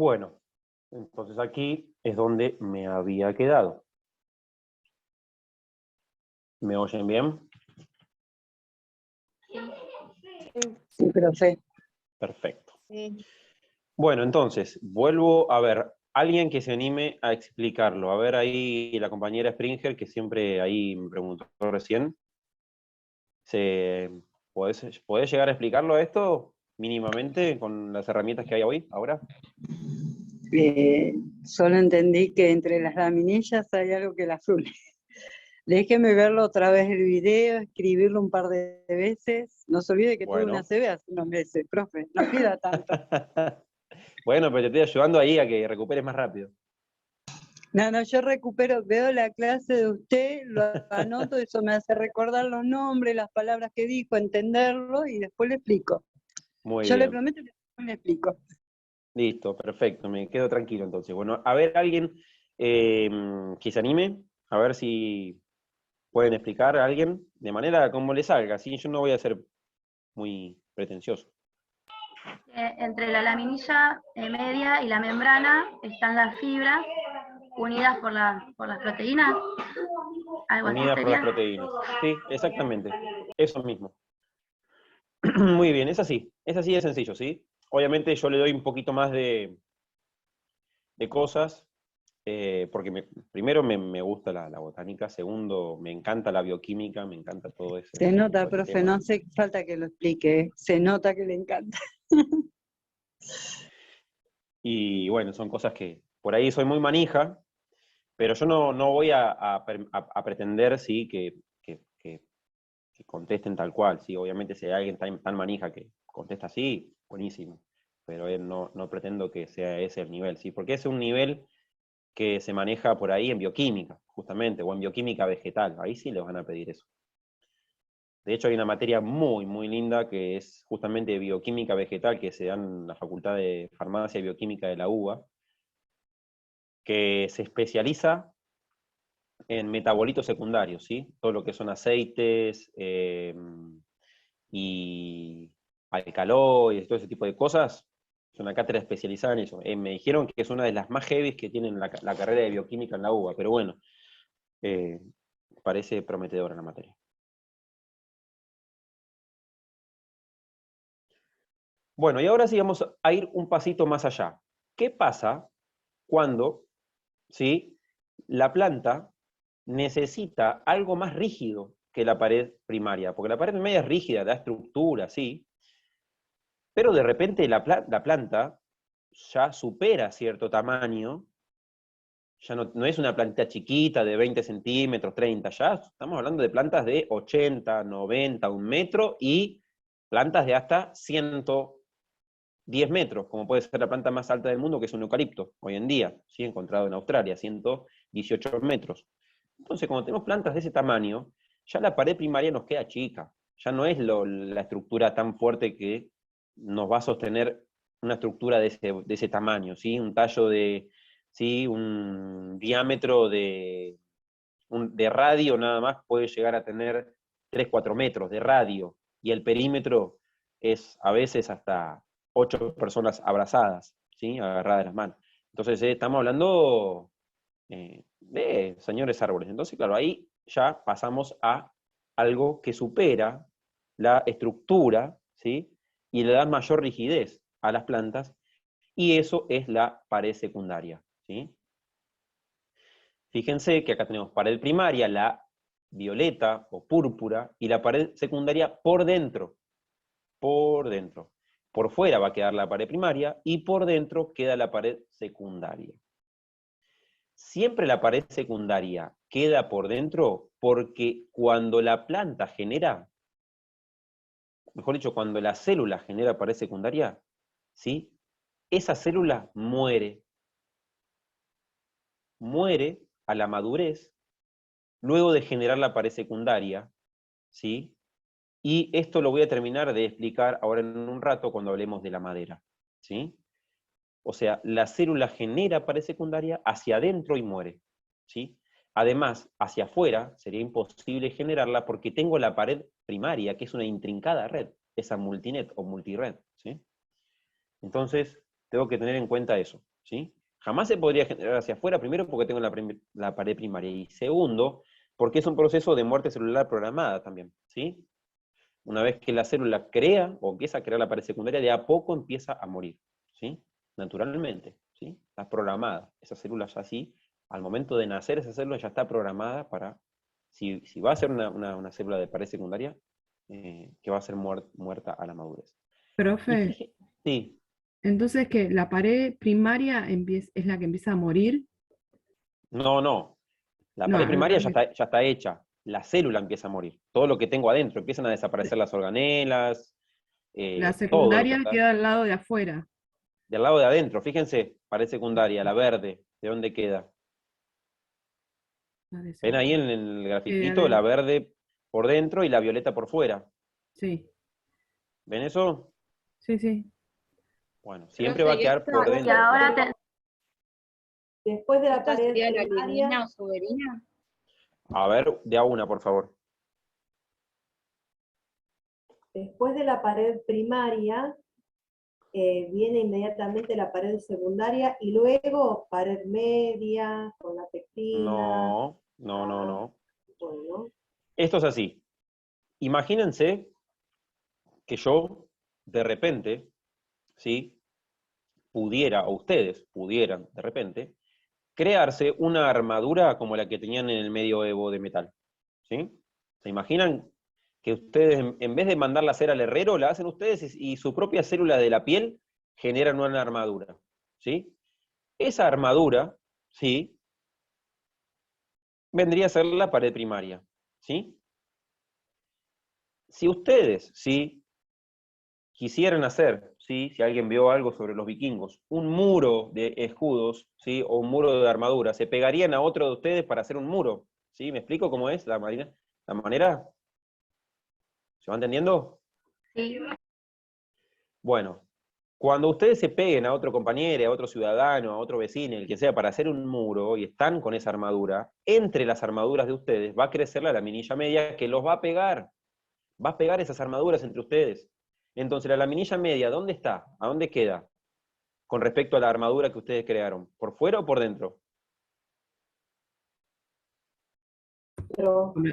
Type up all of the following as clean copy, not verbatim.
Bueno, entonces aquí es donde me había quedado. ¿Me oyen bien? Sí, profe. Perfecto. Sí. Bueno, entonces, vuelvo a ver, alguien que se anime a explicarlo. A ver ahí la compañera Springer, que siempre ahí me preguntó recién. ¿Podés llegar a explicarlo esto mínimamente con las herramientas que hay hoy, ahora? Solo entendí que entre las laminillas hay algo que las une. Déjeme verlo otra vez el video, escribirlo un par de veces. No se olvide que tuve una Bueno. CB hace unos meses, profe. No pida tanto. Bueno, pero te estoy ayudando ahí a que recuperes más rápido. No, yo recupero, veo la clase de usted, lo anoto, eso me hace recordar los nombres, las palabras que dijo, entenderlo y después le explico. Muy Yo le bien. prometo que después le explico. Listo, perfecto, me quedo tranquilo entonces. Bueno, a ver, alguien que se anime, a ver si pueden explicar a alguien de manera como le salga, ¿sí? Yo no voy a ser muy pretencioso. Entre la laminilla media y la membrana están las fibras unidas por las proteínas. Algo así Unidas por las sería. proteínas. Sí, exactamente, eso mismo. Muy bien, es así de sencillo, ¿sí? Obviamente yo le doy un poquito más de cosas, porque primero me gusta la botánica, segundo me encanta la bioquímica, me encanta todo eso. Se nota, todo ese profe, tema. no hace falta que lo explique, ¿eh? Se nota que le encanta. Y bueno, son cosas que por ahí soy muy manija, pero yo no voy a pretender, ¿sí? Que contesten tal cual, ¿sí? Obviamente si hay alguien tan manija que contesta así, buenísimo, pero no pretendo que sea ese el nivel, ¿sí? Porque ese es un nivel que se maneja por ahí en bioquímica, justamente, o en bioquímica vegetal, ahí sí les van a pedir eso. De hecho, hay una materia muy, muy linda que es justamente bioquímica vegetal que se da en la Facultad de Farmacia y Bioquímica de la UBA, que se especializa en metabolitos secundarios, ¿sí? Todo lo que son aceites y alcaloides, todo ese tipo de cosas. Es una cátedra especializada en eso. Me dijeron que es una de las más heavy que tienen la carrera de bioquímica en la UBA, pero bueno, parece prometedora la materia. Bueno, y ahora sí vamos a ir un pasito más allá. ¿Qué pasa cuando, ¿sí?, la planta necesita algo más rígido que la pared primaria? Porque la pared primaria es rígida, da estructura, sí, pero de repente la planta ya supera cierto tamaño, ya no es una plantita chiquita de 20 centímetros, 30, ya estamos hablando de plantas de 80, 90, 1 metro y plantas de hasta 110 metros, como puede ser la planta más alta del mundo, que es un eucalipto, hoy en día, ¿sí? Encontrado en Australia, 118 metros. Entonces, cuando tenemos plantas de ese tamaño, ya la pared primaria nos queda chica, ya no es la estructura tan fuerte que nos va a sostener una estructura de ese tamaño, ¿sí? Un tallo ¿sí? Un diámetro de radio nada más puede llegar a tener 3, 4 metros de radio, y el perímetro es a veces hasta 8 personas abrazadas, ¿sí? Agarradas de las manos. Entonces estamos hablando de señores árboles. Entonces, claro, ahí ya pasamos a algo que supera la estructura, ¿sí? Y le da mayor rigidez a las plantas, y eso es la pared secundaria, ¿sí? Fíjense que acá tenemos pared primaria, la violeta o púrpura, y la pared secundaria por dentro. Por dentro. Por fuera va a quedar la pared primaria y por dentro queda la pared secundaria. Siempre la pared secundaria queda por dentro porque cuando la planta genera, mejor dicho, cuando la célula genera pared secundaria, ¿sí? Esa célula muere. Muere a la madurez luego de generar la pared secundaria, ¿sí? Y esto lo voy a terminar de explicar ahora en un rato cuando hablemos de la madera, ¿sí? O sea, la célula genera pared secundaria hacia adentro y muere, ¿sí? Además, hacia afuera sería imposible generarla porque tengo la pared primaria, que es una intrincada red, esa multinet o multired, ¿sí? Entonces, tengo que tener en cuenta eso. ¿sí? Jamás se podría generar hacia afuera, primero porque tengo la pared primaria, y segundo, porque es un proceso de muerte celular programada también, ¿sí? Una vez que la célula crea, o empieza a crear la pared secundaria, de a poco empieza a morir, ¿sí? Naturalmente, ¿sí? Está programada, esa célula ya así, al momento de nacer esa célula ya está programada para, si va a ser una célula de pared secundaria, que va a ser muerta a la madurez. Y Profe, sí, entonces que la pared primaria es la que empieza a morir. no. La No, pared al primaria revés. ya está hecha. La célula empieza a morir. Todo lo que tengo adentro. Empiezan a desaparecer las organelas, La todo lo que secundaria está queda al lado de afuera. del lado de adentro. Fíjense, pared secundaria, la verde, ¿de dónde queda? ¿Ven ahí en el grafiquito? La adentro. verde por dentro y la violeta por fuera. Sí, ¿Ven eso? sí, sí. Bueno, siempre va a quedar por Y dentro. ahora Después de la ¿Esto pared sería la primaria, lignina o soberina? A ver, de a una, por favor. después de la pared primaria, viene inmediatamente la pared secundaria y luego pared media con la pectina. No. Bueno, Esto es así. Imagínense que yo, de repente, ¿sí? Pudiera, o ustedes pudieran, de repente, crearse una armadura como la que tenían en el medioevo de metal. ¿Sí? ¿Se imaginan que ustedes, en vez de mandarla a hacer al herrero, la hacen ustedes y su propia célula de la piel generan una armadura? ¿Sí? Esa armadura, ¿sí? Vendría a ser la pared primaria. ¿Sí? Si ustedes, ¿sí? Quisieran hacer, ¿sí? Si alguien vio algo sobre los vikingos, un muro de escudos, ¿sí? O un muro de armadura, se pegarían a otro de ustedes para hacer un muro, ¿sí? ¿Me explico cómo es la manera? ¿Se va entendiendo? sí, Bueno, cuando ustedes se peguen a otro compañero, a otro ciudadano, a otro vecino, el que sea, para hacer un muro, y están con esa armadura, entre las armaduras de ustedes va a crecer la laminilla media que los va a pegar esas armaduras entre ustedes. Entonces, la laminilla media, ¿dónde está? ¿A dónde queda? Con respecto a la armadura que ustedes crearon, ¿por fuera o por dentro?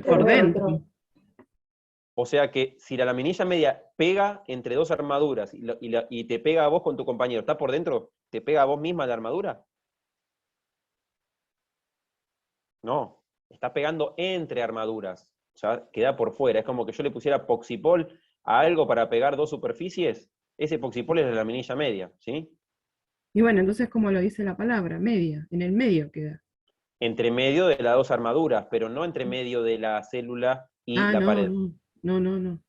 Por dentro. O sea que si la laminilla media pega entre dos armaduras y te pega a vos con tu compañero, ¿está por dentro? ¿Te pega a vos misma la armadura? No, está pegando entre armaduras, o sea, queda por fuera. Es como que yo le pusiera poxipol a algo para pegar dos superficies. Ese poxipol es la laminilla media, ¿sí? Y bueno, entonces como lo dice la palabra, media, en el medio queda. Entre medio de las dos armaduras, pero no entre medio de la célula y Ah, la no, pared. no.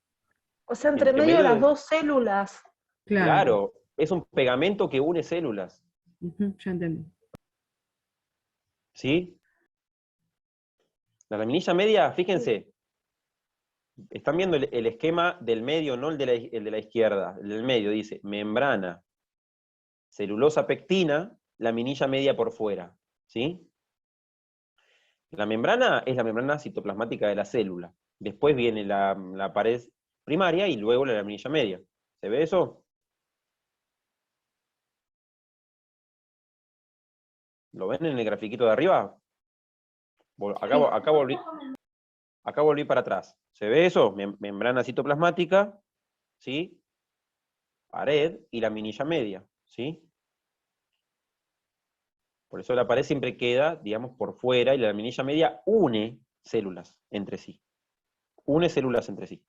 O sea, entre Entre medio de medio las dos células. Claro. Claro, es un pegamento que une células, Ujú, ya entendí. ¿sí? La laminilla media, fíjense, están viendo el esquema del medio, no el de la izquierda, el del medio, dice membrana, celulosa pectina, laminilla media por fuera, ¿sí? La membrana es la membrana citoplasmática de la célula. Después viene la pared primaria y luego la laminilla media. ¿Se ve eso? ¿Lo ven en el grafiquito de arriba? Acá volví para atrás. ¿Se ve eso? Membrana citoplasmática, ¿sí? Pared y laminilla media, ¿sí? Por eso la pared siempre queda, digamos, por fuera y la laminilla media une células entre sí. Une células entre sí.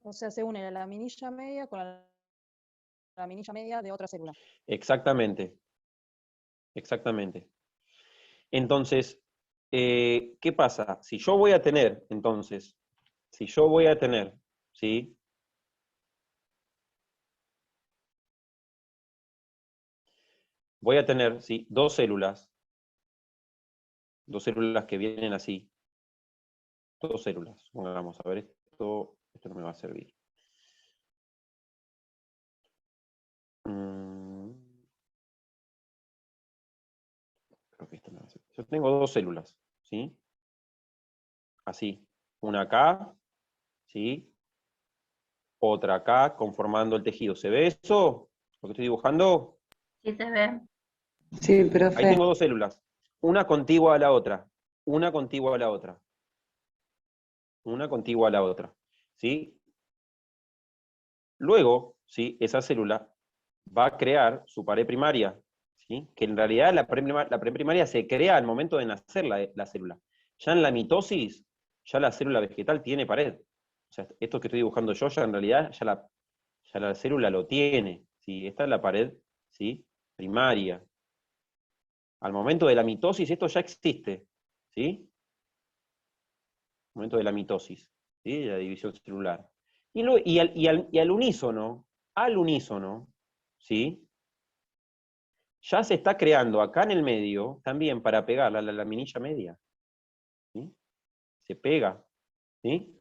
O sea, se une la laminilla media con la laminilla media de otra célula. Exactamente. Exactamente. Entonces, ¿qué pasa? Si yo voy a tener, entonces, ¿sí? Voy a tener, ¿sí? Dos células que vienen así. Dos células. Vamos a ver, esto no me va a servir. Creo que esto me va a servir. Yo tengo dos células, ¿sí? Así. Una acá, ¿sí? Otra acá, conformando el tejido. ¿Se ve eso? ¿Lo que estoy dibujando? sí se ve. Sí, Ahí profe. tengo dos células, una contigua a la otra, una contigua a la otra, una contigua a la otra, ¿sí? Luego, ¿sí? Esa célula va a crear su pared primaria, ¿sí? Que en realidad la pared primaria se crea al momento de nacer la célula. Ya en la mitosis, ya la célula vegetal tiene pared. O sea, esto que estoy dibujando yo, ya en realidad, ya la célula lo tiene, ¿sí? Esta es la pared, ¿sí? Primaria. Al momento de la mitosis, esto ya existe, ¿sí? Al momento de la mitosis, ¿sí? De la división celular. Y al unísono, ¿sí? Ya se está creando acá en el medio, también para pegar la laminilla media, ¿sí? Se pega, ¿sí?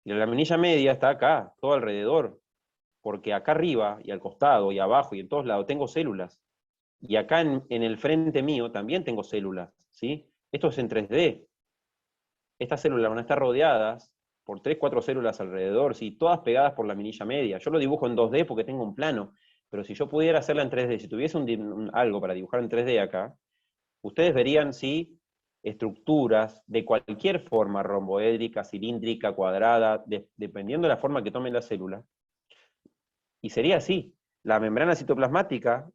Y la laminilla media está acá, todo alrededor, porque acá arriba, y al costado, y abajo, y en todos lados, tengo células. Y acá en el frente mío también tengo células, ¿sí? Esto es en 3D. Estas células van a estar rodeadas por 3, 4 células alrededor, ¿sí? Todas pegadas por la laminilla media. Yo lo dibujo en 2D porque tengo un plano, pero si yo pudiera hacerla en 3D, si tuviese algo para dibujar en 3D acá, ustedes verían, sí, estructuras de cualquier forma, romboédrica, cilíndrica, cuadrada, dependiendo de la forma que tome la célula. Y sería así. La membrana citoplasmática,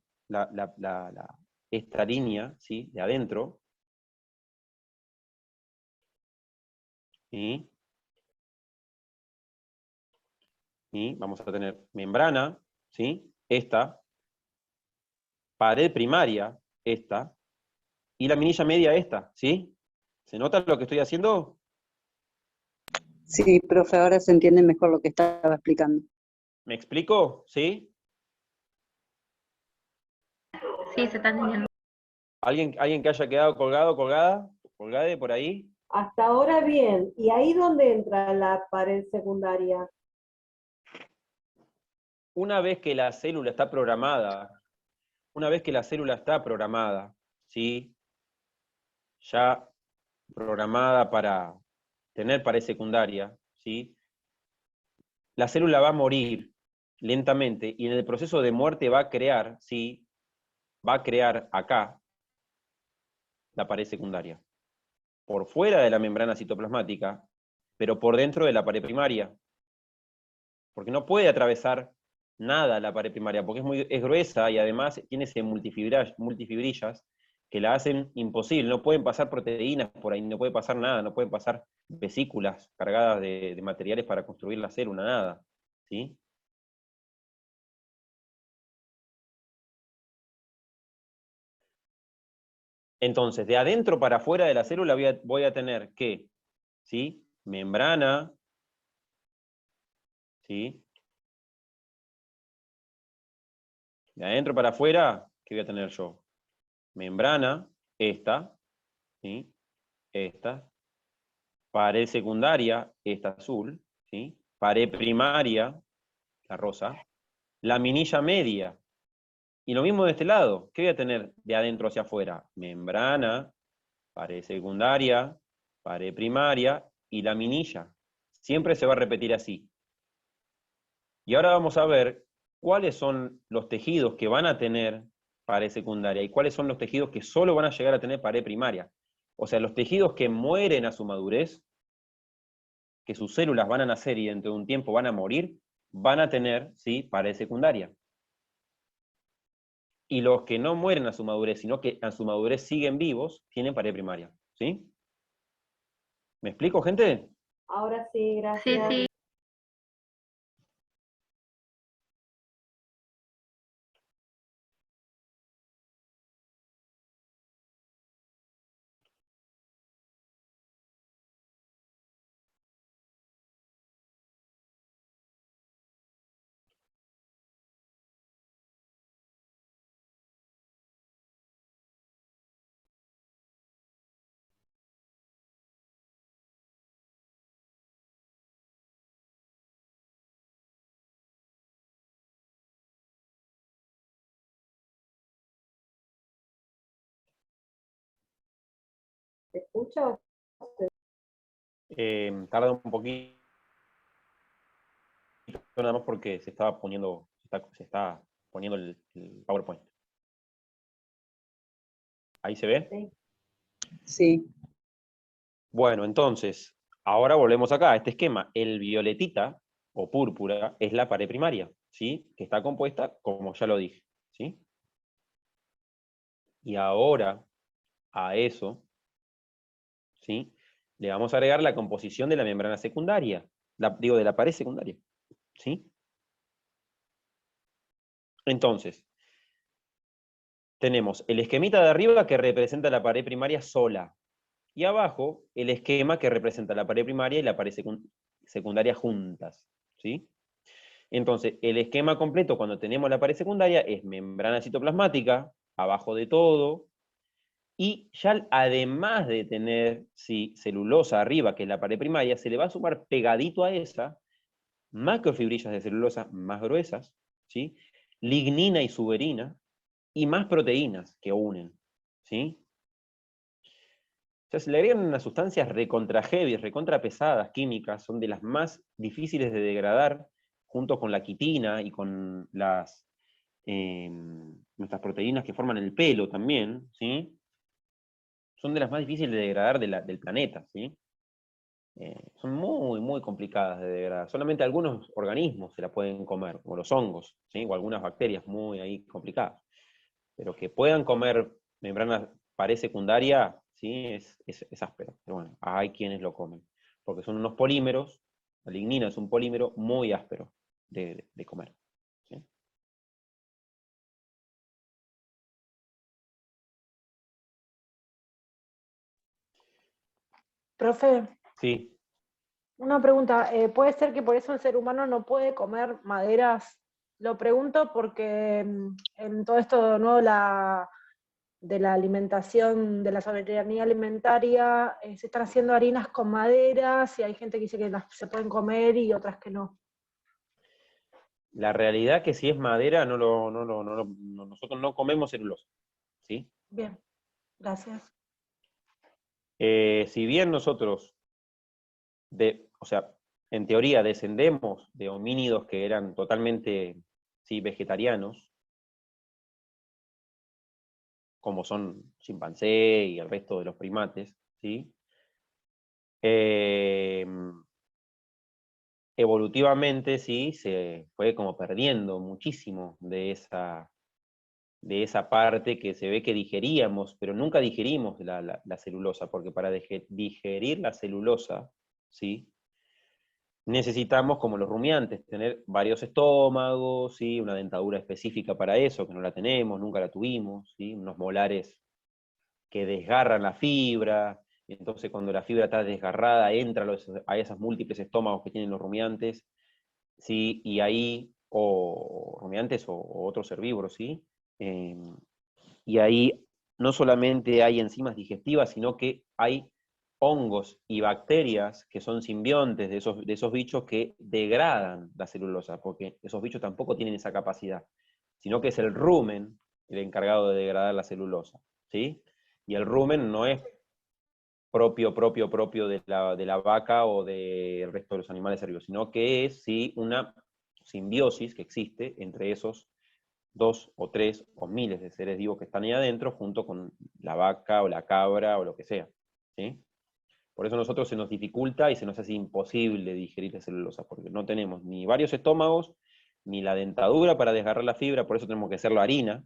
esta línea, ¿sí? De adentro, ¿sí? Y vamos a tener membrana, ¿sí? Esta, pared primaria, esta, y la minilla media, esta, ¿sí? ¿Se nota lo que estoy haciendo? Sí, profe, ahora se entiende mejor lo que estaba explicando. ¿Me explico? ¿Sí? Sí, se está entendiendo. ¿Alguien que haya quedado colgado, colgada? ¿Colgade por ahí? Hasta ahora bien. ¿Y ahí dónde entra la pared secundaria? Una vez que la célula está programada, una vez que la célula está programada, ¿sí? Ya programada para tener pared secundaria, ¿sí? La célula va a morir lentamente y en el proceso de muerte va a crear, ¿sí? Va a crear acá la pared secundaria, por fuera de la membrana citoplasmática, pero por dentro de la pared primaria, porque no puede atravesar nada la pared primaria, porque es gruesa y además tiene ese multifibrillas que la hacen imposible, no pueden pasar proteínas por ahí, no puede pasar nada, no pueden pasar vesículas cargadas de materiales para construir la célula, nada, ¿sí? Entonces, de adentro para afuera de la célula voy a tener que, ¿sí? Membrana, ¿sí? De adentro para afuera, ¿qué voy a tener yo? Membrana, esta, ¿sí? Esta. Pared secundaria, esta azul, ¿sí? Pared primaria, la rosa. Laminilla media. Y lo mismo de este lado. ¿Qué voy a tener de adentro hacia afuera? Membrana, pared secundaria, pared primaria y laminilla. Siempre se va a repetir así. Y ahora vamos a ver cuáles son los tejidos que van a tener pared secundaria y cuáles son los tejidos que solo van a llegar a tener pared primaria. O sea, los tejidos que mueren a su madurez, que sus células van a nacer y dentro de un tiempo van a morir, van a tener, ¿sí? Pared secundaria. Y los que no mueren a su madurez, sino que a su madurez siguen vivos, tienen pared primaria. ¿Sí? ¿Me explico, gente? Ahora sí, Sí, gracias. sí. ¿Se escucha? Tarda un poquito nada más porque se está poniendo el PowerPoint. ¿Ahí se ve? Sí. Sí. Bueno, entonces, ahora volvemos acá, a este esquema. El violetita, o púrpura, es la pared primaria, ¿sí? Que está compuesta, como ya lo dije, ¿sí? Y ahora, a eso, ¿sí? Le vamos a agregar la composición de la membrana secundaria, digo, de la pared secundaria, ¿sí? Entonces, tenemos el esquemita de arriba que representa la pared primaria sola, y abajo el esquema que representa la pared primaria y la pared secundaria juntas, ¿sí? Entonces, el esquema completo cuando tenemos la pared secundaria es membrana citoplasmática, abajo de todo, y ya además de tener celulosa arriba, que es la pared primaria, se le va a sumar pegadito a esa macrofibrillas de celulosa más gruesas, ¿sí? Lignina y suberina, y más proteínas que unen, ¿sí? O sea, se le agregan unas sustancias recontra heavy, recontra pesadas, químicas, son de las más difíciles de degradar, junto con la quitina y con nuestras proteínas que forman el pelo también, ¿sí? Son de las más difíciles de degradar del planeta, ¿sí? Son muy, muy complicadas de degradar. Solamente algunos organismos se la pueden comer, como los hongos, ¿sí? O algunas bacterias muy ahí complicadas. Pero que puedan comer membrana pared secundaria, ¿sí? Es áspero. Pero bueno, hay quienes lo comen. Porque son unos polímeros, la lignina es un polímero muy áspero de comer, ¿sí? Profe, Sí. una pregunta. ¿Puede ser que por eso el ser humano no puede comer maderas? Lo pregunto porque en todo esto nuevo de la alimentación, de la soberanía alimentaria, se están haciendo harinas con maderas y hay gente que dice que las se pueden comer y otras que no. La realidad que si es madera, nosotros no comemos celulosa, ¿sí? Bien, gracias. Si bien nosotros, o sea, en teoría descendemos de homínidos que eran totalmente, sí, vegetarianos, como son chimpancé y el resto de los primates, ¿sí? Evolutivamente, sí, se fue como perdiendo muchísimo de esa parte que se ve que digeríamos, pero nunca digerimos la celulosa, porque para digerir la celulosa, ¿sí? Necesitamos, como los rumiantes, tener varios estómagos, ¿sí? Una dentadura específica para eso, que no la tenemos, nunca la tuvimos, ¿sí? Unos molares que desgarran la fibra, y entonces cuando la fibra está desgarrada entra a esos múltiples estómagos que tienen los rumiantes, ¿sí? Y ahí, o rumiantes o otros herbívoros, ¿sí? Y ahí no solamente hay enzimas digestivas, sino que hay hongos y bacterias que son simbiontes de esos bichos que degradan la celulosa, porque esos bichos tampoco tienen esa capacidad, sino que es el rumen el encargado de degradar la celulosa, ¿sí? Y el rumen no es propio de la vaca o del resto de los animales herbívoros, sino que es, sí, una simbiosis que existe entre esos 2 o 3 o miles de seres vivos que están ahí adentro, junto con la vaca o la cabra o lo que sea, ¿sí? Por eso a nosotros se nos dificulta y se nos hace imposible digerir la celulosa, porque no tenemos ni varios estómagos, ni la dentadura para desgarrar la fibra, por eso tenemos que hacerlo harina,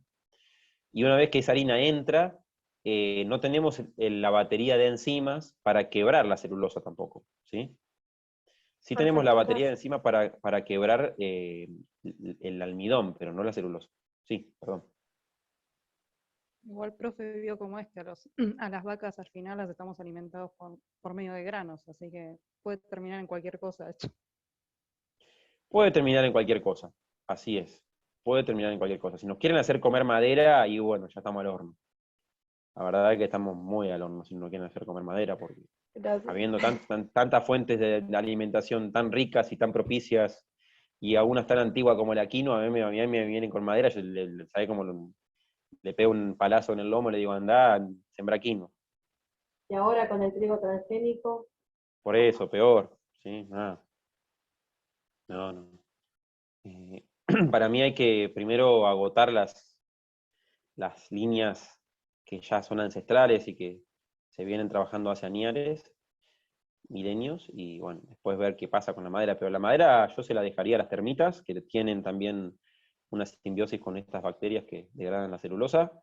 y una vez que esa harina entra, no tenemos la batería de enzimas para quebrar la celulosa tampoco, ¿sí? Sí tenemos la Perfecto, batería de gracias. enzimas para quebrar el almidón, pero no la celulosa. Sí, perdón. Igual, profe, vio cómo es que a las vacas al final las estamos alimentados por medio de granos, así que puede terminar en cualquier cosa esto. Puede terminar en cualquier cosa, así es. Puede terminar en cualquier cosa. Si nos quieren hacer comer madera, y bueno, ya estamos al horno. La verdad es que estamos muy al horno si nos quieren hacer comer madera, porque Gracias. habiendo tantas fuentes de alimentación tan ricas y tan propicias, y algunas tan antiguas como la quinoa, a mí me vienen con madera, yo ¿sabe cómo le pego un palazo en el lomo y le digo, andá, sembra quinoa? Y ahora con el trigo transgénico, Por eso, peor, ¿sí? Nada. No, no. Eh, para mí hay que primero agotar las líneas que ya son ancestrales y que se vienen trabajando hace años, milenios, y bueno, después ver qué pasa con la madera. Pero la madera yo se la dejaría a las termitas, que tienen también una simbiosis con estas bacterias que degradan la celulosa,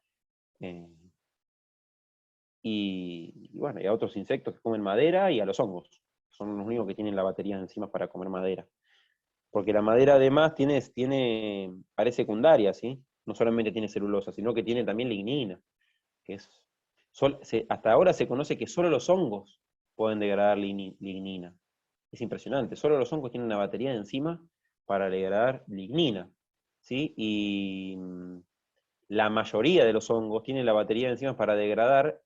y bueno, y a otros insectos que comen madera, y a los hongos. Son los únicos que tienen la batería de enzimas para comer madera. Porque la madera además parece secundaria, ¿sí? No solamente tiene celulosa, sino que tiene también lignina, que hasta ahora se conoce que solo los hongos pueden degradar lignina. Es impresionante, solo los hongos tienen una batería de enzimas para degradar lignina, ¿sí? Y la mayoría de los hongos tienen la batería de enzimas para degradar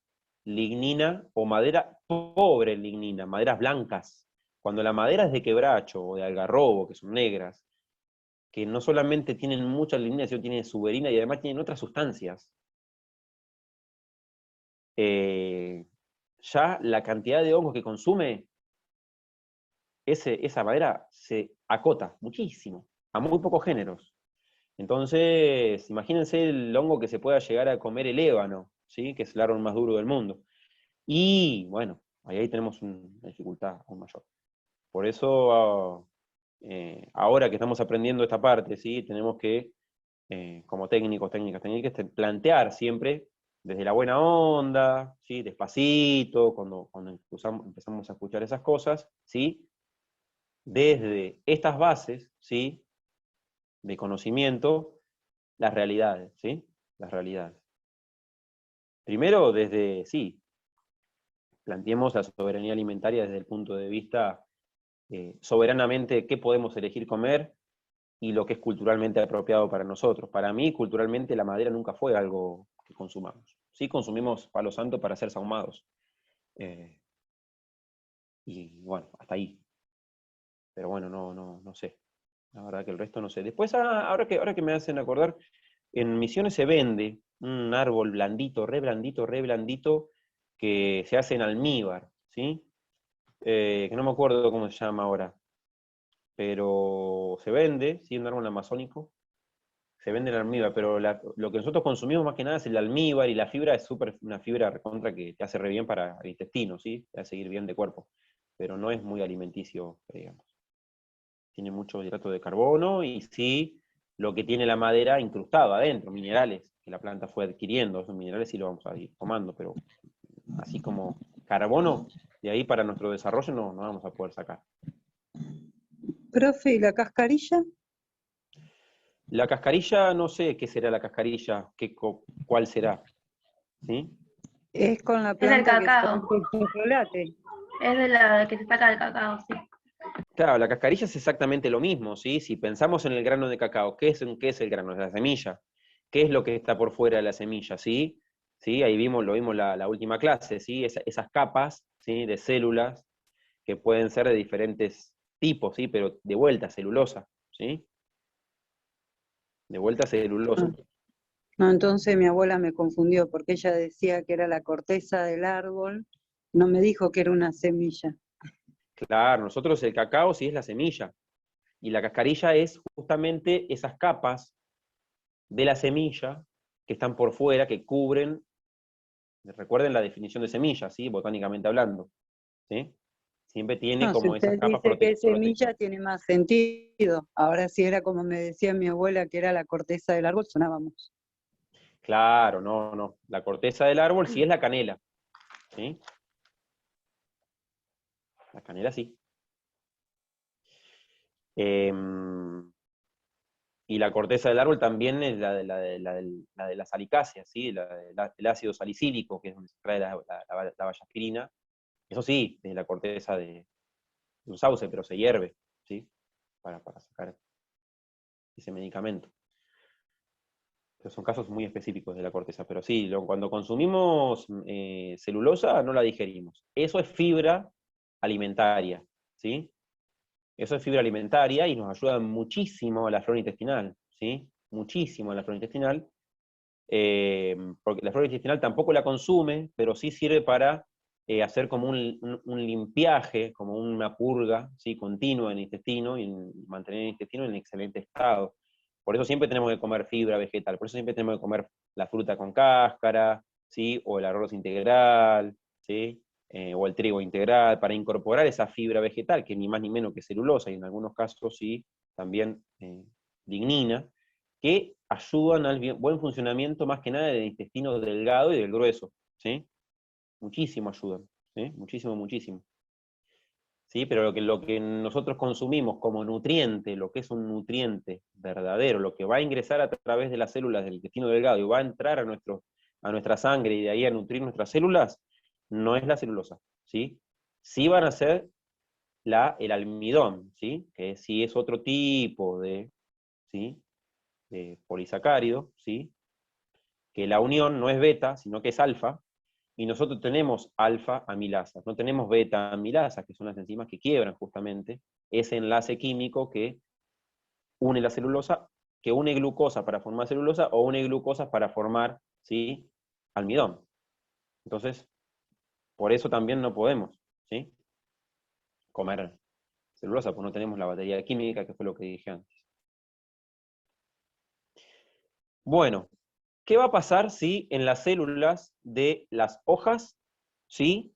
lignina o madera pobre en lignina, maderas blancas. Cuando la madera es de quebracho o de algarrobo, que son negras, que no solamente tienen mucha lignina, sino tienen suberina y además tienen otras sustancias, ya la cantidad de hongos que consume esa madera se acota muchísimo, a muy pocos géneros. Entonces, imagínense el hongo que se pueda llegar a comer el ébano, ¿sí? Que es el árbol más duro del mundo. Y bueno, ahí tenemos una dificultad aún mayor. Por eso, ahora que estamos aprendiendo esta parte, ¿sí? Tenemos que, como técnicas, plantear siempre desde la buena onda, ¿sí? Despacito, cuando empezamos a escuchar esas cosas, ¿sí? Desde estas bases, ¿sí? De conocimiento, las realidades, ¿sí? Las realidades. Primero, planteemos la soberanía alimentaria desde el punto de vista soberanamente qué podemos elegir comer y lo que es culturalmente apropiado para nosotros. Para mí, culturalmente, la madera nunca fue algo que consumamos. Sí consumimos palo santo para ser sahumados. Y bueno, hasta ahí. Pero bueno, no sé. La verdad que el resto no sé. Después, ahora que me hacen acordar, en Misiones se vende un árbol blandito, re blandito, que se hace en almíbar, ¿sí? Que no me acuerdo cómo se llama ahora. Pero se vende, ¿sí? Un árbol amazónico. Se vende en almíbar, pero lo que nosotros consumimos más que nada es el almíbar, y la fibra es una fibra recontra que te hace re bien para el intestino, ¿sí? Te hace ir bien de cuerpo. Pero no es muy alimenticio, digamos. Tiene mucho hidrato de carbono, y sí, lo que tiene la madera incrustado adentro, minerales que la planta fue adquiriendo. Esos minerales sí lo vamos a ir tomando, pero así como carbono, de ahí para nuestro desarrollo no vamos a poder sacar. Profe, ¿y la cascarilla? La cascarilla, no sé qué será la cascarilla, cuál será, ¿sí? Es con la Es del planta que se cacao. hace el chocolate. Es de la que se saca del cacao, sí. Claro, la cascarilla es exactamente lo mismo, ¿sí? Si pensamos en el grano de cacao, ¿qué es el grano? Es la semilla. ¿Qué es lo que está por fuera de la semilla, sí? ¿Sí? Ahí lo vimos la última clase, ¿sí? Esas capas, ¿sí? De células que pueden ser de diferentes tipos, ¿sí? Pero de vuelta, celulosa, ¿sí? De vuelta, celulosa. No, entonces mi abuela me confundió porque ella decía que era la corteza del árbol, no me dijo que era una semilla. Claro, nosotros el cacao sí es la semilla, y la cascarilla es justamente esas capas de la semilla que están por fuera, que cubren. Recuerden la definición de semilla, ¿sí? Botánicamente hablando, ¿sí? Siempre tiene No, si como esas usted capas dice que es semilla, protectoras. tiene más sentido. Ahora si era como me decía mi abuela que era la corteza del árbol, sonábamos. Claro, no. La corteza del árbol sí es la canela, ¿sí? La canela sí. Y la corteza del árbol también es la de las salicáceas, ¿sí? El ácido salicílico, que es donde se extrae la vallaspirina. Eso sí, es la corteza de un sauce, pero se hierve, ¿sí? Para sacar ese medicamento. Pero son casos muy específicos de la corteza. Pero sí, cuando consumimos celulosa, no la digerimos. Eso es fibra alimentaria, ¿sí? Eso es fibra alimentaria y nos ayuda muchísimo a la flora intestinal, ¿sí? Muchísimo a la flora intestinal, porque la flora intestinal tampoco la consume, pero sí sirve para hacer como un limpiaje, como una purga, ¿sí? Continua en el intestino, y mantener el intestino en excelente estado. Por eso siempre tenemos que comer fibra vegetal, por eso siempre tenemos que comer la fruta con cáscara, ¿sí? O el arroz integral, ¿sí? O el trigo integral, para incorporar esa fibra vegetal, que ni más ni menos que celulosa, y en algunos casos sí, también lignina, que ayudan al buen funcionamiento más que nada del intestino delgado y del grueso, ¿sí? Muchísimo ayudan, ¿sí? Muchísimo, muchísimo. ¿Sí? Pero lo que nosotros consumimos como nutriente, lo que es un nutriente verdadero, lo que va a ingresar a través de las células del intestino delgado y va a entrar a nuestra sangre y de ahí a nutrir nuestras células, no es la celulosa, ¿sí? Sí van a ser el almidón, ¿sí? Que sí es otro tipo ¿sí? De polisacárido, ¿sí? Que la unión no es beta, sino que es alfa, y nosotros tenemos alfa-amilasas, no tenemos beta-amilasas, que son las enzimas que quiebran justamente ese enlace químico que une la celulosa, que une glucosa para formar celulosa, o une glucosas para formar, ¿sí? Almidón. Entonces, por eso también no podemos, ¿sí? Comer celulosa, pues no tenemos la batería química, que fue lo que dije antes. Bueno, ¿qué va a pasar si en las células de las hojas, ¿sí?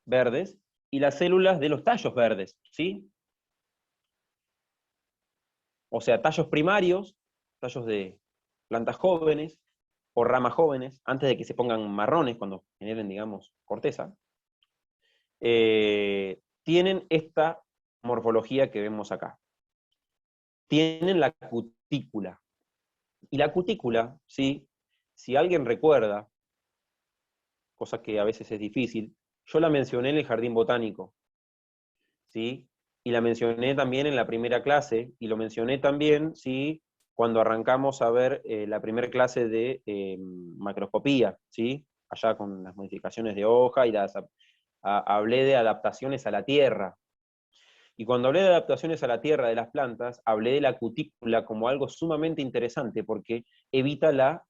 Verdes, y las células de los tallos verdes, ¿sí? O sea, tallos primarios, tallos de plantas jóvenes, o ramas jóvenes, antes de que se pongan marrones, cuando generen, digamos, corteza, tienen esta morfología que vemos acá. Tienen la cutícula. Y la cutícula, ¿sí? Si alguien recuerda, cosa que a veces es difícil, yo la mencioné en el jardín botánico, ¿sí? Y la mencioné también en la primera clase, y lo mencioné también, ¿sí? Cuando arrancamos a ver la primera clase de macroscopía, ¿sí? Allá con las modificaciones de hoja, y hablé de adaptaciones a la tierra. Y cuando hablé de adaptaciones a la tierra de las plantas, hablé de la cutícula como algo sumamente interesante, porque evita la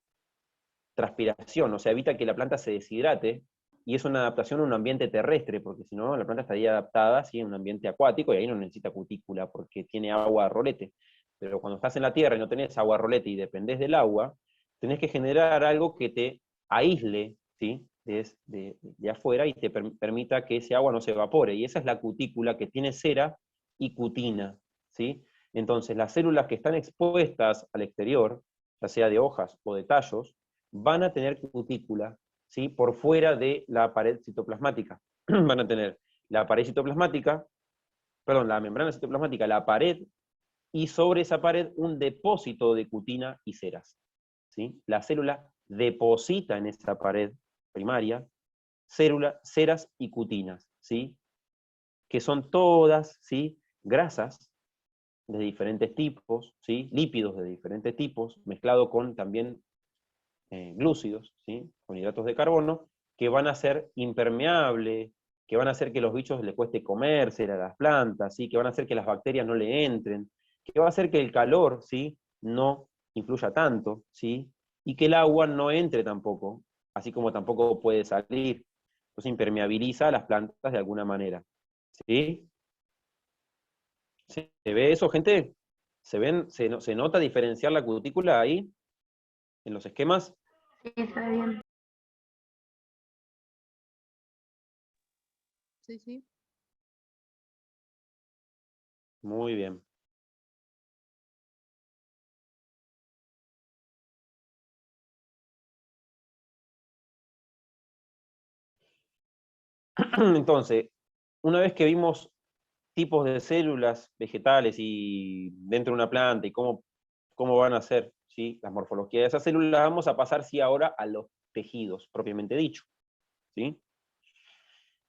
transpiración, o sea, evita que la planta se deshidrate, y es una adaptación a un ambiente terrestre, porque si no, la planta estaría adaptada ¿sí? En un ambiente acuático, y ahí no necesita cutícula, porque tiene agua a rolete. Pero cuando estás en la tierra y no tenés agua a rolete y dependés del agua, tenés que generar algo que te aísle, ¿sí? de afuera, y te permita que ese agua no se evapore, y esa es la cutícula, que tiene cera y cutina, ¿sí? Entonces, las células que están expuestas al exterior, ya sea de hojas o de tallos, van a tener cutícula, ¿sí? Por fuera de la pared citoplasmática. Van a tener la pared citoplasmática, perdón, la membrana citoplasmática, la pared, y sobre esa pared un depósito de cutina y ceras, ¿sí? La célula deposita en esa pared primaria ceras y cutinas, ¿sí? Que son todas, ¿sí? Grasas de diferentes tipos, ¿sí? Lípidos de diferentes tipos, mezclado con también glúcidos, ¿sí? Con hidratos de carbono, que van a ser impermeables, que van a hacer que los bichos les cueste comerse a las plantas, ¿sí? Que van a hacer que las bacterias no le entren, que va a hacer que el calor, ¿sí? No influya tanto, ¿sí? Y que el agua no entre tampoco, así como tampoco puede salir. Entonces impermeabiliza a las plantas de alguna manera, ¿sí? ¿Se ve eso, gente? ¿Se nota diferenciar la cutícula ahí, en los esquemas? Sí, está bien. Sí, sí. Muy bien. Entonces, una vez que vimos tipos de células vegetales y dentro de una planta y cómo van a ser, ¿sí? Las morfologías de esas células, vamos a pasar sí ahora a los tejidos, propiamente dicho, ¿sí?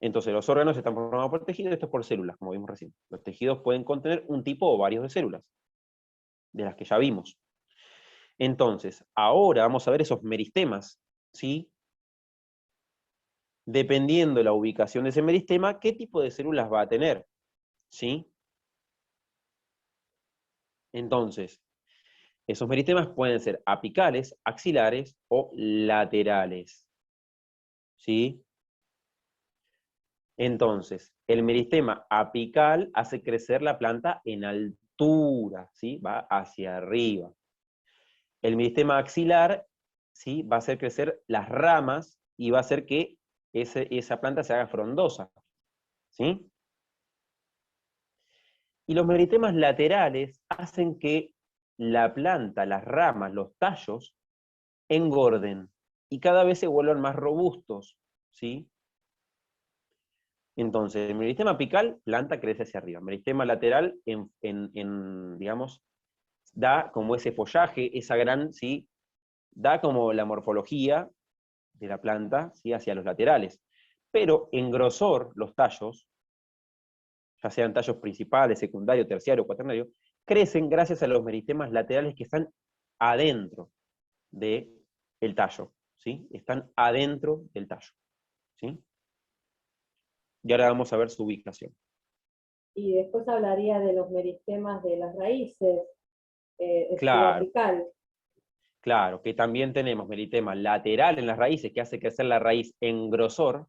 Entonces, los órganos están formados por tejidos, esto es por células, como vimos recién. Los tejidos pueden contener un tipo o varios de células, de las que ya vimos. Entonces, ahora vamos a ver esos meristemas, ¿sí? Dependiendo de la ubicación de ese meristema, ¿qué tipo de células va a tener? ¿Sí? Entonces, esos meristemas pueden ser apicales, axilares o laterales. ¿Sí? Entonces, el meristema apical hace crecer la planta en altura, ¿sí? Va hacia arriba. El meristema axilar ¿sí? Va a hacer crecer las ramas y va a hacer que esa planta se haga frondosa, ¿sí? Y los meritemas laterales hacen que la planta, las ramas, los tallos, engorden y cada vez se vuelvan más robustos, ¿sí? Entonces, el meristema apical, planta crece hacia arriba. Meristema lateral, digamos, da como ese follaje, esa gran, ¿sí? Da como la morfología de la planta, ¿sí? Hacia los laterales. Pero en grosor, los tallos, ya sean tallos principales, secundarios, terciarios, cuaternarios, crecen gracias a los meristemas laterales que están adentro del tallo, ¿sí? Están adentro del tallo, ¿sí? Y ahora vamos a ver su ubicación. Y después hablaría de los meristemas de las raíces, Claro, subapical. claro, que también tenemos meritema lateral en las raíces, que hace crecer la raíz en grosor,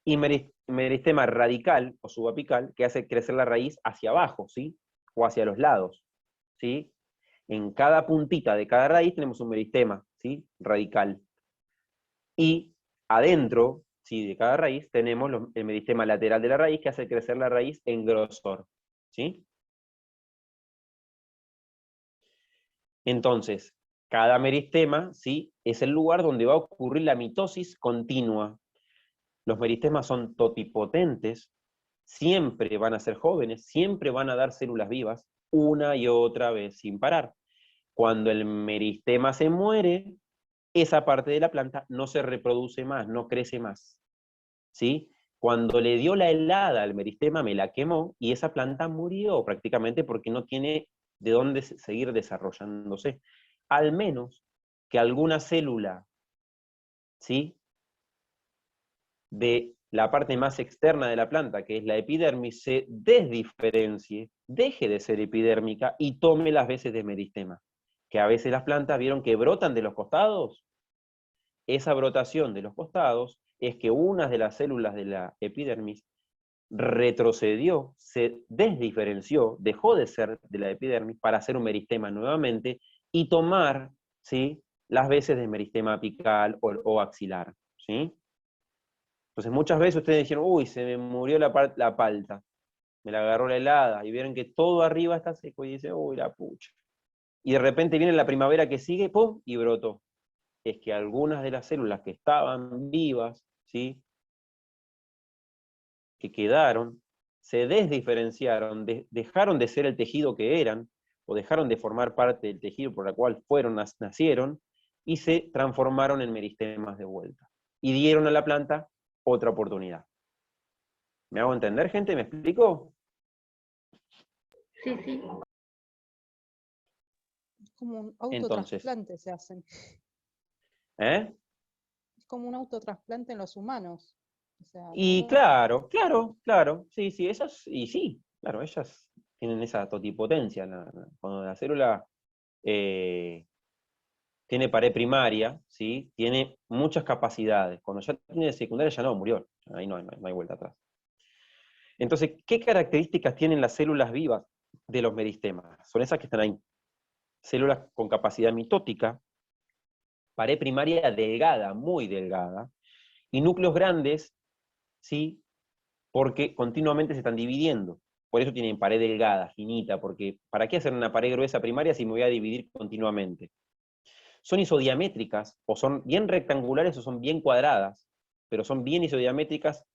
y meristema radical o subapical, que hace crecer la raíz hacia abajo, ¿sí? O hacia los lados, ¿sí? En cada puntita de cada raíz tenemos un meristema, ¿sí? Radical. Y adentro, ¿sí? De cada raíz tenemos el meristema lateral de la raíz, que hace crecer la raíz en grosor, ¿sí? Entonces, cada meristema, ¿sí? Es el lugar donde va a ocurrir la mitosis continua. Los meristemas son totipotentes, siempre van a ser jóvenes, siempre van a dar células vivas, una y otra vez, sin parar. Cuando el meristema se muere, esa parte de la planta no se reproduce más, no crece más, ¿sí? Cuando le dio la helada al meristema, me la quemó, y esa planta murió prácticamente porque no tiene de dónde seguir desarrollándose. Al menos que alguna célula, ¿sí? De la parte más externa de la planta, que es la epidermis, se desdiferencie, deje de ser epidérmica y tome las veces de meristema. Que a veces las plantas vieron que brotan de los costados. Esa brotación de los costados es que una de las células de la epidermis retrocedió, se desdiferenció, dejó de ser de la epidermis para hacer un meristema nuevamente y tomar, ¿sí? Las veces de meristema apical o axilar, ¿sí? Entonces muchas veces ustedes dijeron, uy, se me murió la palta, me la agarró la helada, y vieron que todo arriba está seco, y dicen, uy, la pucha. Y de repente viene la primavera que sigue, ¡pum!, y brotó. Es que algunas de las células que estaban vivas, ¿sí?, que quedaron, se desdiferenciaron, dejaron de ser el tejido que eran, o dejaron de formar parte del tejido por el cual nacieron, y se transformaron en meristemas de vuelta. Y dieron a la planta otra oportunidad. ¿Me hago entender, gente? ¿Me explico? Sí, sí. Es como un Entonces, autotrasplante se hacen. ¿eh? Es como un autotrasplante en los humanos. O sea, Y claro, sí, sí, claro, ellas tienen esa totipotencia. Cuando la célula tiene pared primaria, ¿sí?, tiene muchas capacidades. Cuando ya tiene secundaria ya no, murió. Ahí no hay vuelta atrás. Entonces, ¿qué características tienen las células vivas de los meristemas? Son esas que están ahí. Células con capacidad mitótica, pared primaria delgada, muy delgada, y núcleos grandes, ¿sí?, porque continuamente se están dividiendo. Por eso tienen pared delgada, finita, porque ¿para qué hacer una pared gruesa primaria si me voy a dividir continuamente? Son isodiamétricas, o son bien rectangulares o son bien cuadradas, pero son bien isodiamétricas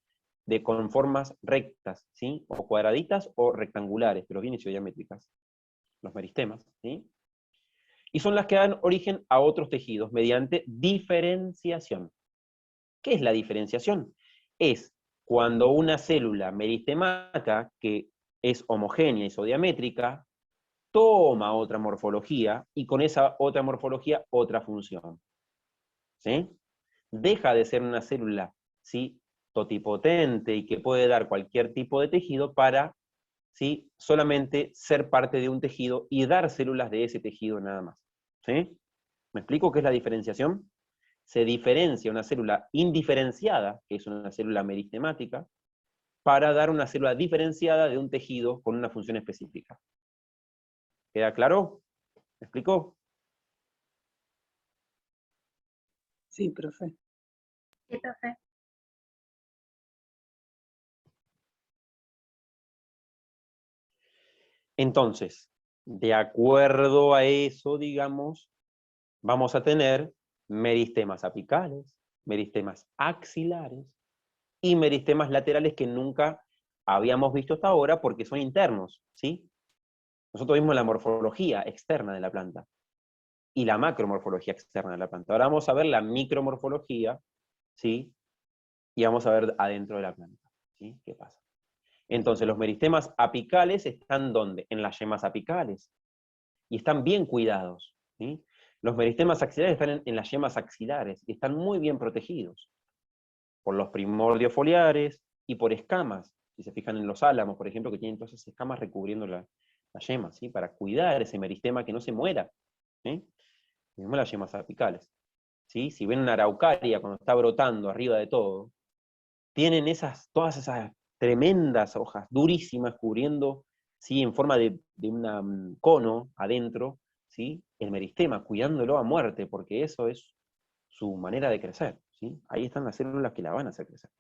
con formas rectas, ¿sí? O cuadraditas o rectangulares, pero bien isodiamétricas, los meristemas, ¿sí? Y son las que dan origen a otros tejidos mediante diferenciación. ¿Qué es la diferenciación? Es cuando una célula meristemata, que es homogénea, isodiamétrica, toma otra morfología, y con esa otra morfología, otra función. ¿Sí? Deja de ser una célula, ¿sí?, totipotente y que puede dar cualquier tipo de tejido para, ¿sí?, solamente ser parte de un tejido y dar células de ese tejido nada más. ¿Sí? ¿Me explico qué es la diferenciación? Se diferencia una célula indiferenciada, que es una célula meristemática, para dar una célula diferenciada de un tejido con una función específica. ¿Queda claro? ¿Me explicó? Sí, profe. Sí, profe. Entonces, de acuerdo a eso, digamos, vamos a tener meristemas apicales, meristemas axilares y meristemas laterales que nunca habíamos visto hasta ahora porque son internos, ¿sí? Nosotros vimos la morfología externa de la planta y la macromorfología externa de la planta. Ahora vamos a ver la micromorfología, ¿sí? Y vamos a ver adentro de la planta, ¿sí? ¿Qué pasa? Entonces, los meristemas apicales están ¿dónde? En las yemas apicales. Y están bien cuidados, ¿sí? Los meristemas axilares están en las yemas axilares y están muy bien protegidos por los primordios foliares y por escamas. Si se fijan en los álamos, por ejemplo, que tienen todas esas escamas recubriendo la yema, ¿sí? Para cuidar ese meristema que no se muera, ¿sí? Tenemos las yemas apicales, ¿sí? Si ven una araucaria cuando está brotando arriba de todo, tienen todas esas tremendas hojas durísimas cubriendo, ¿sí? En forma de un cono adentro, ¿sí? El meristema, cuidándolo a muerte, porque eso es su manera de crecer, ¿sí? Ahí están las células que la van a hacer crecer.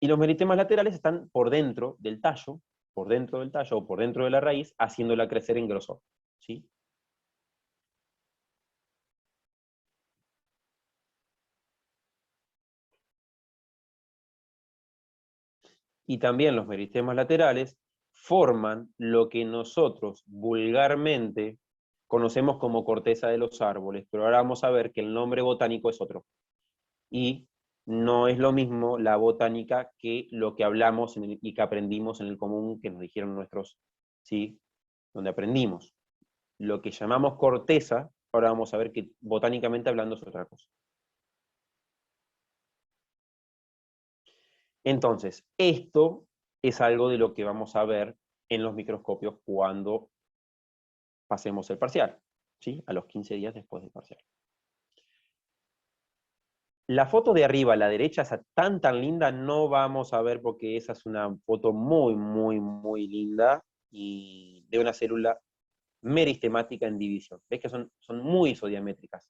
Y los meristemas laterales están por dentro del tallo o por dentro de la raíz, haciéndola crecer en grosor, ¿sí? Y también los meristemas laterales forman lo que nosotros vulgarmente conocemos como corteza de los árboles, pero ahora vamos a ver que el nombre botánico es otro. Y no es lo mismo la botánica que lo que hablamos y que aprendimos en el común, que nos dijeron nuestros, ¿sí? Donde aprendimos. Lo que llamamos corteza, ahora vamos a ver que botánicamente hablando es otra cosa. Entonces, esto es algo de lo que vamos a ver en los microscopios cuando pasemos el parcial, ¿sí? A los 15 días después del parcial. La foto de arriba a la derecha, esa tan linda, no vamos a ver porque esa es una foto muy linda y de una célula meristemática en división. ¿Ves que son muy isodiamétricas?